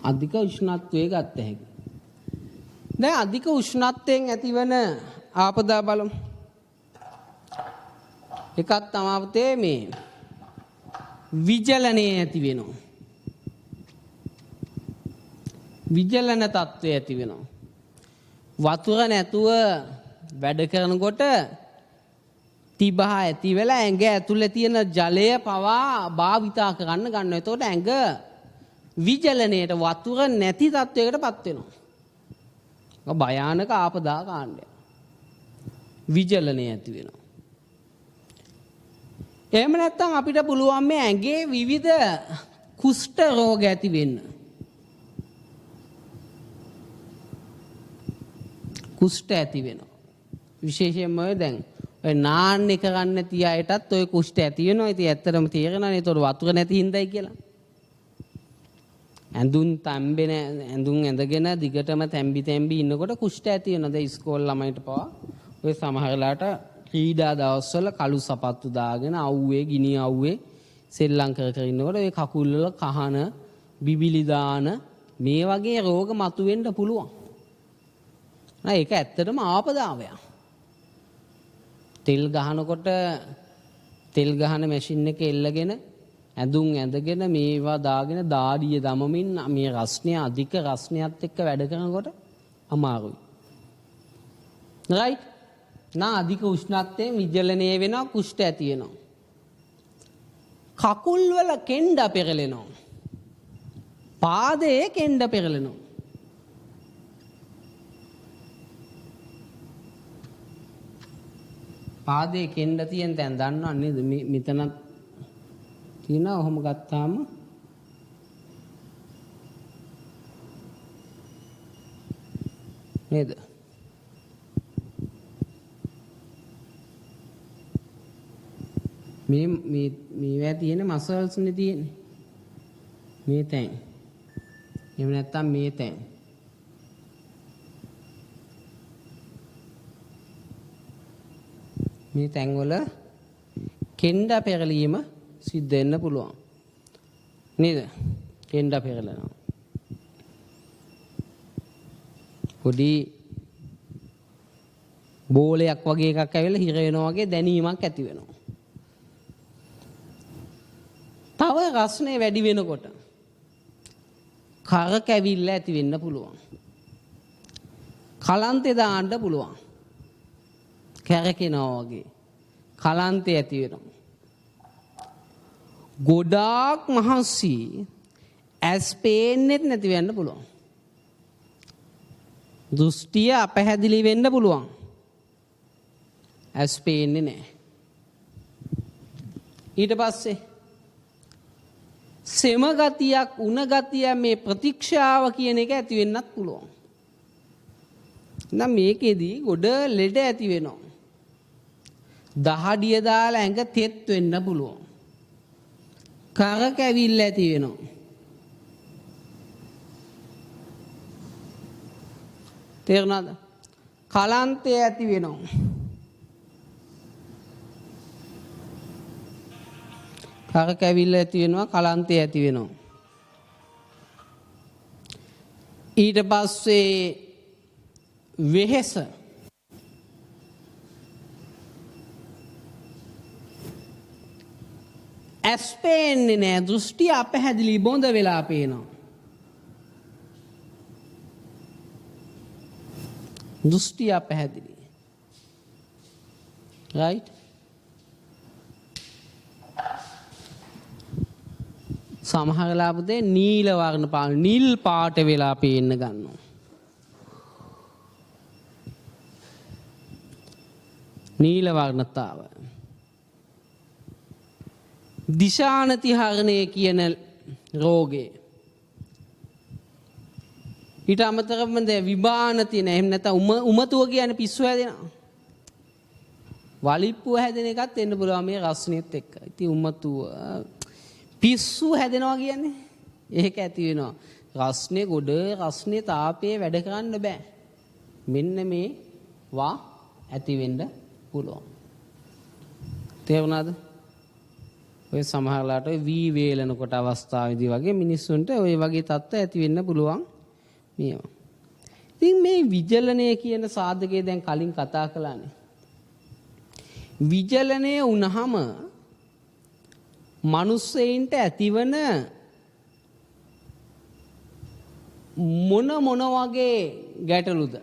අධික උෂ්ණත්වය ගත හැකි. දැන් අධික උෂ්ණත්වයෙන් ඇතිවන ආපදා බලමු. එකක් තමයි මේ විජලනය ඇති වෙනවා. විජලන තත්ත්වය ඇති වෙනවා. වතුර නැතුව වැඩ කරනකොට තිබහ ඇති වෙලා ඇඟ ඇතුලේ තියෙන ජලය පවා භාවිතා කරන්න ගන්නවා. එතකොට ඇඟ විජලනයේට වතුර නැති තත්වයකටපත් වෙනවා. භයානක ආපදා කාණ්ඩය. විජලනය ඇති වෙනවා. එහෙම නැත්නම් අපිට පුළුවන් මේ ඇඟේ විවිධ කුෂ්ඨ රෝග ඇති වෙන්න. කුෂ්ඨ ඇති වෙනවා. විශේෂයෙන්ම දැන් ඔය නාන්නේ කරන්න නැති අයටත් ඔය කුෂ්ඨ ඇති වෙනවා. ඉතින් ඇත්තටම තේරෙනවනේ ඒතකොට වතුර නැති හින්දායි කියලා. ඇඳුම් ඇඳගෙන දිගටම තැම්බි ඉන්නකොට කුෂ්ඨ ඇති වෙනවා. දැන් ඉස්කෝල ළමයිට පවා ඔය සමහරලාට ක්‍රීඩා දවස්වල කළු සපත්තු දාගෙන අවුවේ ගිනි අවුවේ සෙල්ලම් කර ඉන්නකොට ඔය කකුල් වල කහන බිබිලි දාන මේ වගේ රෝග මතුවෙන්න පුළුවන්. ඒක ඇත්තටම ආපදාවයක්. තෙල් ගහනකොට තෙල් ගහන මැෂින් එක එල්ලගෙන ඇඳුම් ඇඳගෙන මේවා දාගෙන දාඩිය දමමින් මේ රස්නය අධික රස්නයත් එක්ක වැඩ කරනකොට අමාරුයි. right? අධික උෂ්ණත්වයෙන් විජලනය වෙනවා, කුෂ්ඨ ඇති වෙනවා. කකුල් වල කෙන්ඩ පෙරලෙනවා. පාදයේ කෙන්ඩ පෙරලෙනවා. පාදයේ කෙන්ඩ තියෙන තැන් දන්නව නේද? මෙතනත් තියෙනවා. ඔහොම ගත්තාම නේද? මේවා තියෙන මසල්ස් නේ තියෙන්නේ. මේ තැන්. එහෙම නැත්නම් මේ තැන්. මේ තැන් වල කෙන්ඩ පෙරලීම සිද්ධ වෙන්න පුළුවන්. නේද? කෙන්ඩ පෙරලනවා. පොඩි බෝලයක් වගේ එකක් ඇවිල්ලා හිර වෙනවා වගේ දැනීමක් ඇති වෙනවා. තව රස්නේ වැඩි වෙනකොට කර කැවිල්ල ඇති වෙන්න පුළුවන්. කලන්තේ දාන්න පුළුවන්. කැරකෙනවා වගේ කලන්තේ ඇති වෙනවා. ගොඩාක් මහන්සි ඇස් පේන්නෙත් නැති වෙන්න පුළුවන්. දෘෂ්ටිය අපැහැදිලි වෙන්න පුළුවන්. ඇස් පේන්නේ නැහැ. ඊට පස්සේ සෙම ගතියක් උණ ගතිය මේ ප්‍රතික්ෂාව කියන එක ඇති වෙන්නත් පුළුවන්. නම් මේකෙදී ගොඩ ලෙඩ ඇති වෙනවා. දහඩිය දාලා ඇඟ තෙත් වෙන්න පුළුවන්. කර කැවිල්ල ඇති වෙනවා. තේරුණාද? කලන්තය ඇති වෙනවා. කර කැවිල්ල ඇති වෙනවා, කලන්තය ඇති වෙනවා. ඊට පස්සේ වෙහෙස. ඇස් පේන්නේ නැහැ, දෘෂ්ටි අපැහැදිලි බොඳ වෙලා පේනවා. දෘෂ්ටි අපැහැදිලි. right? සමහර ලාපුතේ නීල වර්ණ පාට නිල් පාට වෙලා පේන්න ගන්නවා. නීල වර්ණතාව. දිශානති හරණය කියන රෝගේ. ඊට අමතරව දැන් විභානති නෑ. එහෙම නැත්නම් උමතුව කියන්නේ පිස්සු හැදෙනවා. වලිප්පුව හැදෙන එකත් එන්න පුළුවන් මේ රස්නෙත් එක්ක. ඉතින් උමතුව පිස්සු හැදෙනවා කියන්නේ ඒක ඇති වෙනවා. රස්නේ ගොඩ රස්නේ තාපයේ වැඩ කරන්න බෑ. මෙන්න මේ වා ඇති වෙන්න පුළුවන්. තේරුණාද? ඔය සමහරලාට ඔය වී වේලනකොට අවස්ථාවේදී වගේ මිනිස්සුන්ට ඔය වගේ තත්ත්ව ඇති වෙන්න පුළුවන් මේවා. ඉතින් මේ විජලනය කියන සාධකය දැන් කලින් කතා කළානේ. විජලනය වුණාම මනුස්සයින්ට ඇතිවන මොන වගේ ගැටලුද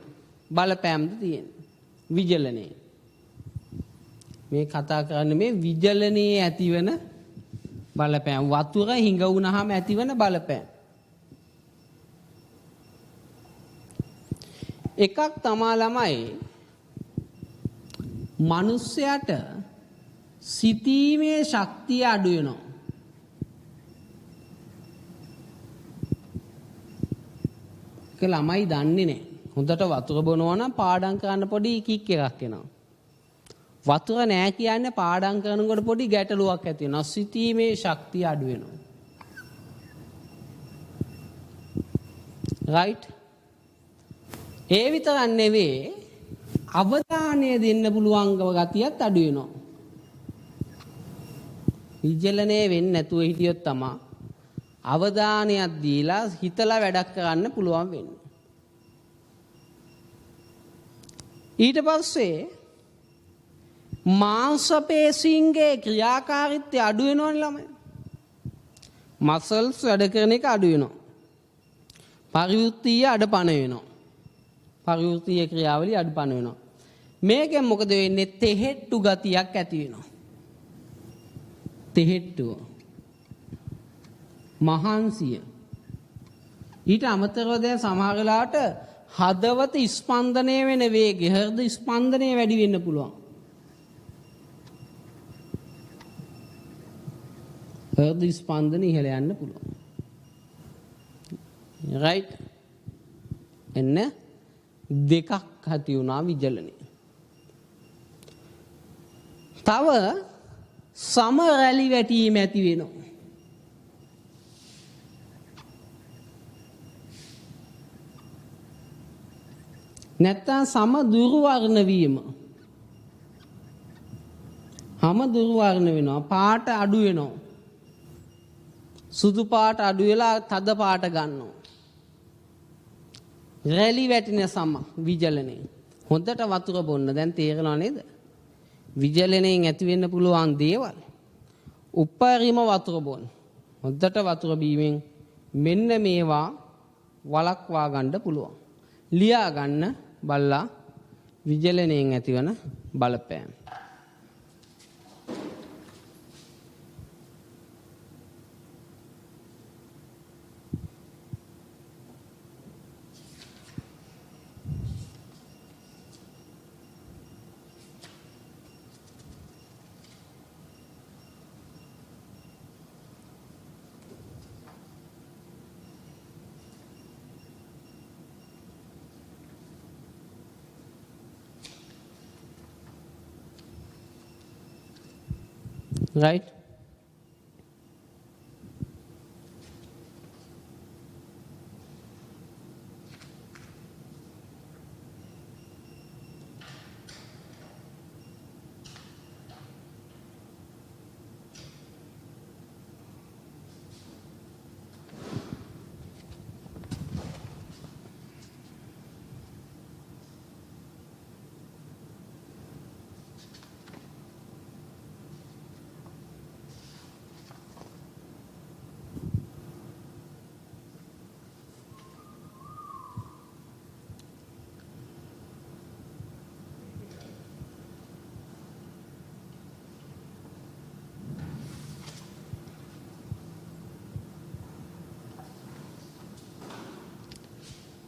බලපෑම්ද තියෙන්නේ විජලනයේ. මේ කතා කරන්නේ මේ විජලනයේ ඇතිවන බලපෑම්. වතුර හිඟ වුණාම ඇතිවන බලපෑම්. එකක් තමා ළමයි මිනිස්සයාට සිතීමේ ශක්තිය අඩු වෙනවා. ඒක ළමයි දන්නේ නැහැ. හොඳට වතුර බොනවා නම් පාඩම් කරන්න පොඩි කික් එකක් එනවා. වතුර නෑ කියන්නේ පාඩම් කරනකොට පොඩි ගැටලුවක් ඇති වෙනවා. සිතීමේ ශක්තිය අඩු වෙනවා. right? ඒ විතරක් නෙවෙයි අවධානය දෙන්න පුළුවන් ගතියත් අඩු වෙනවා. විජලනය වෙන්නේ නැතුව හිටියොත් තමයි අවධානයක් දීලා හිතලා වැඩක් කරන්න පුළුවන් වෙන්නේ. ඊට පස්සේ මාංශ පේශීන්ගේ ක්‍රියාකාරීත්වය අඩු වෙනවනේ ළමයි. මසල්ස් වැඩ කරන එක අඩු වෙනවා. පරිවෘත්තීය අඩපණ වෙනවා. පරිවෘත්තීය ක්‍රියාවලිය අඩපණ වෙනවා. මේකෙන් මොකද වෙන්නේ? තෙහෙට්ටු ගතියක් ඇති වෙනවා. තෙහෙට්ටුව. මහන්සිය. ඊට අමතරව දැන් සමහර වෙලාවට හදවත ස්පන්දනය වෙන වේගය, හෘද ස්පන්දනය වැඩි වෙන්න පුළුවන්. හෘද ස්පන්දන ඉහළ යන්න පුළුවන්. right? එන්න දෙකක් ඇති වුණා විජලනය. තව සම රැලි වැටීම ඇති වෙනවා. නැත්තම් සම දුර්වර්ණ වීම. හැම දුර්වර්ණ වෙනවා. පාට අඩු වෙනවා. සුදු පාට අඩු වෙලා තද පාට ගන්නවා. රැලි වැටෙන සම විජලනය. හොඳට වතුර බොන්න. දැන් තේරෙනව නේද? විජලනයෙන් ඇති වෙන්න පුළුවන් දේවල්. උපරිම වතුර බොන්න. හොඳට වතුර බීමෙන් මෙන්න මේවා වළක්වා ගන්න පුළුවන්. ලියා ගන්න බල්ලා විජලනයෙන් ඇතිවන බලපෑම. right?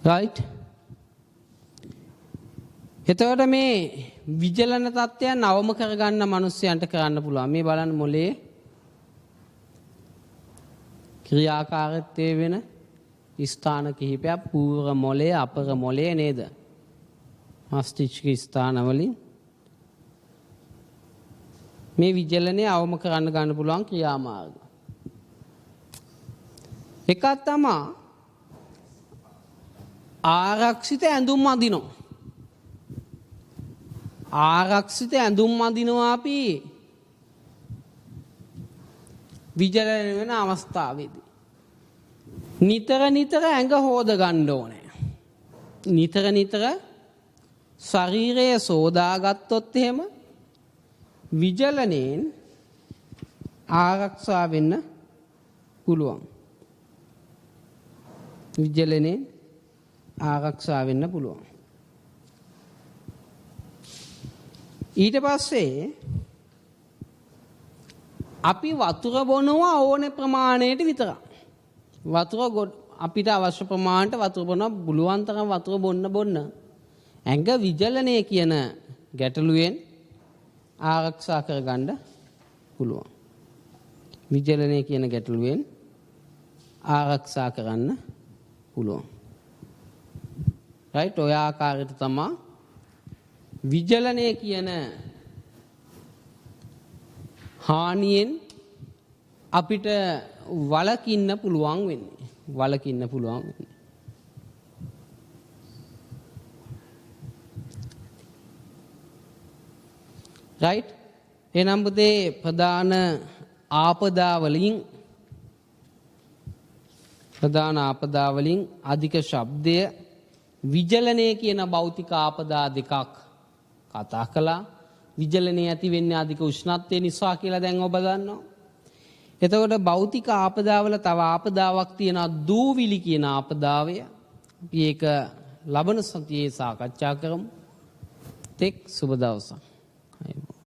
right? එතකොට මේ විජලන තත්ත්වයන් අවම කරගන්න මිනිස්සුන්ට කරන්න පුළුවන්. මේ බලන්න මොලේ ක්‍රියාකාරීත්වය වෙන ස්ථාන කිහිපයක් පූර්ව මොලේ අපර මොලේ නේද? මස්තිෂ්ක ස්ථානවලින් මේ විජලනය අවම කරන්න ගන්න පුළුවන් ක්‍රියාමාර්ග. එකක් තමයි ආරක්ෂිත ඇඳුම් අඳිනවා. ආරක්ෂිත ඇඳුම් අඳිනවා අපි විජලන වෙන අවස්ථාවේදී. නිතර නිතර ඇඟ හොද ගන්න ඕනේ. නිතර නිතර ශරීරය සෝදාගත්තොත් එහෙම විජලනයෙන් ආරක්ෂා වෙන්න පුළුවන්. විජලනයෙන් ආරක්ෂා වෙන්න පුළුවන්. ඊට පස්සේ අපි වතුර බොනවා ඕනේ ප්‍රමාණයට විතරක්. වතුර අපිට අවශ්‍ය ප්‍රමාණයට වතුර බොනවා පුළුවන් තරම් වතුර බොන්න ඇඟ විජලනය කියන ගැටලුවෙන් ආරක්ෂා කරගන්න පුළුවන්. විජලනය කියන ගැටලුවෙන් ආරක්ෂා කරන්න පුළුවන්. right? ඔය ආකාරයට තමයි විජලනය කියන හානියෙන් අපිට වළකින්න පුළුවන් වෙන්නේ. වළකින්න පුළුවන් වෙන්නේ. right? එනම් පුතේ ප්‍රධාන ආපදාවලින් අධික ශබ්දය විජලනය කියන භෞතික ආපදා දෙකක් කතා කළා. විජලනය ඇති වෙන්නේ අධික උෂ්ණත්වය නිසා කියලා දැන් ඔබ දන්නවා. එතකොට භෞතික ආපදාවල තව ආපදාවක් තියෙනවා දූවිලි කියන ආපදාවය. අපි ඒක ලබන සතියේ සාකච්ඡා කරමු. තෙක් සුබ දවසක්.